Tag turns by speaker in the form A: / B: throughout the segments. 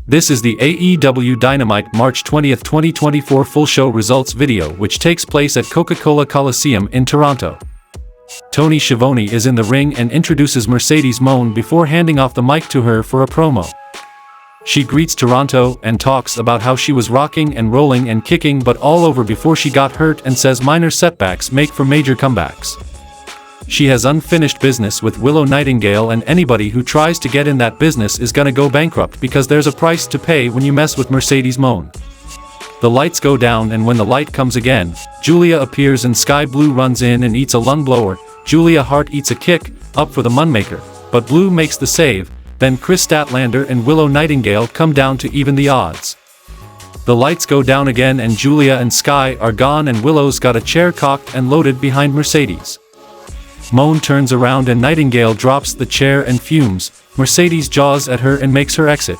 A: This is the AEW Dynamite March 20, 2024 full show results video which takes place at Coca-Cola Coliseum in Toronto. Tony Schiavone is in the ring and introduces Mercedes Moné before handing off the mic to her for a promo. She greets Toronto and talks about how she was rocking and rolling and kicking but all over before she got hurt and says minor setbacks make for major comebacks. She has unfinished business with Willow Nightingale and anybody who tries to get in that business is gonna go bankrupt because there's a price to pay when you mess with Mercedes Moné. The lights go down and when the light comes again, Julia appears and Sky Blue runs in and eats a lung blower. Julia Hart eats a kick, up for the Munmaker, but Blue makes the save, then Chris Statlander and Willow Nightingale come down to even the odds. The lights go down again and Julia and Sky are gone and Willow's got a chair cocked and loaded behind Mercedes. Moné turns around and Nightingale drops the chair and fumes. Mercedes jaws at her and makes her exit.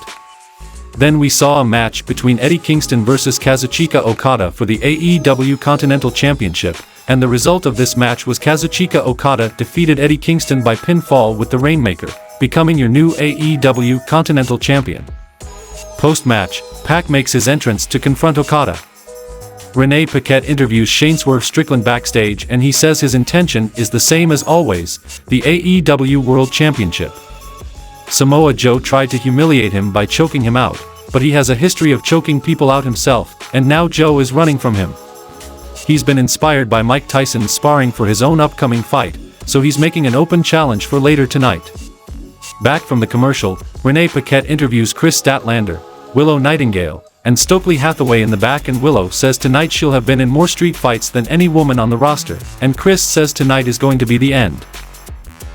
A: Then we saw a match between Eddie Kingston vs Kazuchika Okada for the AEW Continental Championship, and the result of this match was Kazuchika Okada defeated Eddie Kingston by pinfall with the Rainmaker, becoming your new AEW Continental Champion. Post-match, Pac makes his entrance to confront Okada. Renee Paquette interviews Shane Swerve Strickland backstage and he says his intention is the same as always, the AEW World Championship. Samoa Joe tried to humiliate him by choking him out, but he has a history of choking people out himself, and now Joe is running from him. He's been inspired by Mike Tyson sparring for his own upcoming fight, so he's making an open challenge for later tonight. Back from the commercial, Renee Paquette interviews Chris Statlander, Willow Nightingale, and Stokely Hathaway in the back and Willow says tonight she'll have been in more street fights than any woman on the roster, and Chris says tonight is going to be the end.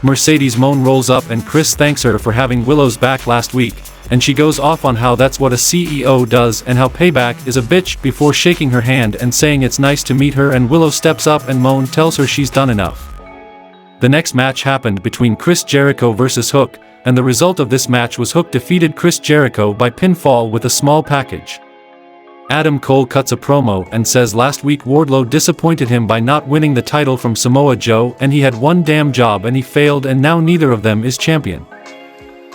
A: Mercedes Moné rolls up and Chris thanks her for having Willow's back last week, and she goes off on how that's what a CEO does and how Payback is a bitch before shaking her hand and saying it's nice to meet her and Willow steps up and Moné tells her she's done enough. The next match happened between Chris Jericho vs Hook, and the result of this match was Hook defeated Chris Jericho by pinfall with a small package. Adam Cole cuts a promo and says last week Wardlow disappointed him by not winning the title from Samoa Joe and he had one damn job and he failed and now neither of them is champion.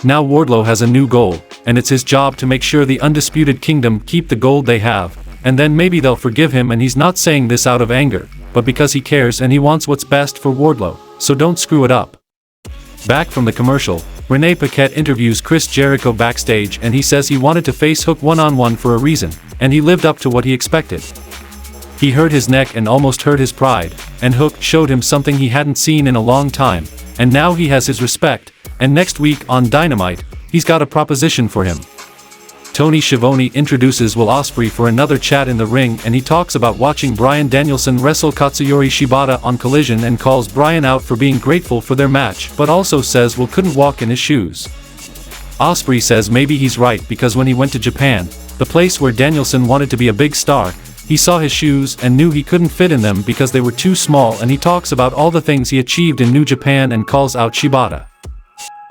A: Now Wardlow has a new goal, and it's his job to make sure the Undisputed Kingdom keep the gold they have, and then maybe they'll forgive him and he's not saying this out of anger, but because he cares and he wants what's best for Wardlow, so don't screw it up. Back from the commercial, Renee Paquette interviews Chris Jericho backstage and he says he wanted to face Hook one-on-one for a reason, and he lived up to what he expected. He hurt his neck and almost hurt his pride, and Hook showed him something he hadn't seen in a long time, and now he has his respect, and next week on Dynamite, he's got a proposition for him. Tony Schiavone introduces Will Ospreay for another chat in the ring and he talks about watching Bryan Danielson wrestle Katsuyori Shibata on Collision and calls Bryan out for being grateful for their match but also says Will couldn't walk in his shoes. Ospreay says maybe he's right because when he went to Japan, the place where Danielson wanted to be a big star, he saw his shoes and knew he couldn't fit in them because they were too small and he talks about all the things he achieved in New Japan and calls out Shibata.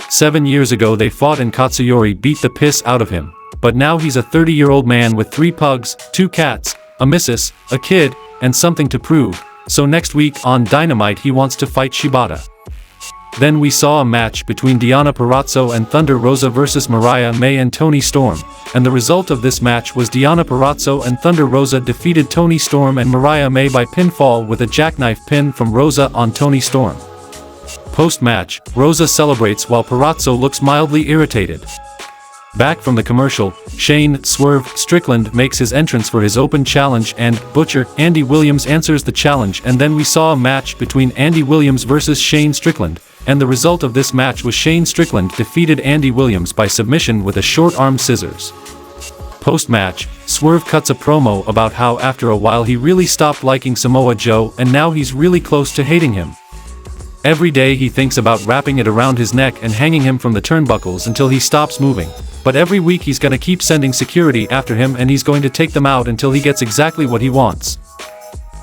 A: 7 years ago they fought and Katsuyori beat the piss out of him. But now he's a 30-year-old man with 3 pugs, 2 cats, a missus, a kid, and something to prove, so next week on Dynamite he wants to fight Shibata. Then we saw a match between Deonna Purrazzo and Thunder Rosa vs Mariah May and Toni Storm, and the result of this match was Deonna Purrazzo and Thunder Rosa defeated Toni Storm and Mariah May by pinfall with a jackknife pin from Rosa on Toni Storm. Post-match, Rosa celebrates while Purrazzo looks mildly irritated. Back from the commercial, Shane Swerve Strickland makes his entrance for his open challenge and Butcher Andy Williams answers the challenge and then we saw a match between Andy Williams vs Shane Strickland, and the result of this match was Shane Strickland defeated Andy Williams by submission with a short-arm scissors. Post-match, Swerve cuts a promo about how after a while he really stopped liking Samoa Joe and now he's really close to hating him. Every day he thinks about wrapping it around his neck and hanging him from the turnbuckles until he stops moving. But every week he's gonna keep sending security after him and he's going to take them out until he gets exactly what he wants.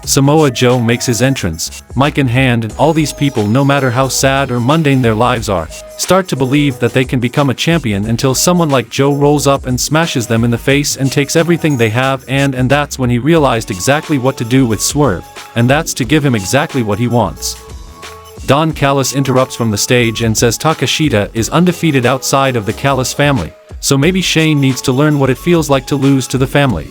A: Samoa Joe makes his entrance, mic in hand, and all these people, no matter how sad or mundane their lives are, start to believe that they can become a champion until someone like Joe rolls up and smashes them in the face and takes everything they have and that's when he realized exactly what to do with Swerve, and that's to give him exactly what he wants. Don Callis interrupts from the stage and says Takeshita is undefeated outside of the Callis family, so maybe Shane needs to learn what it feels like to lose to the family.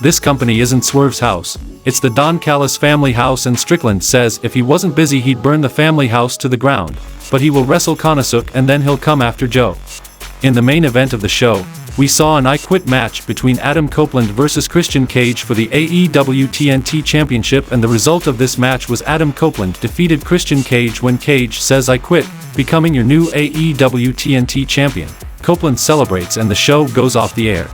A: This company isn't Swerve's house, it's the Don Callis family house, and Strickland says if he wasn't busy he'd burn the family house to the ground, but he will wrestle Konosuke and then he'll come after Joe. In the main event of the show, we saw an I Quit match between Adam Copeland versus Christian Cage for the AEW TNT Championship, and the result of this match was Adam Copeland defeated Christian Cage when Cage says I quit, becoming your new AEW TNT champion. Copeland celebrates and the show goes off the air.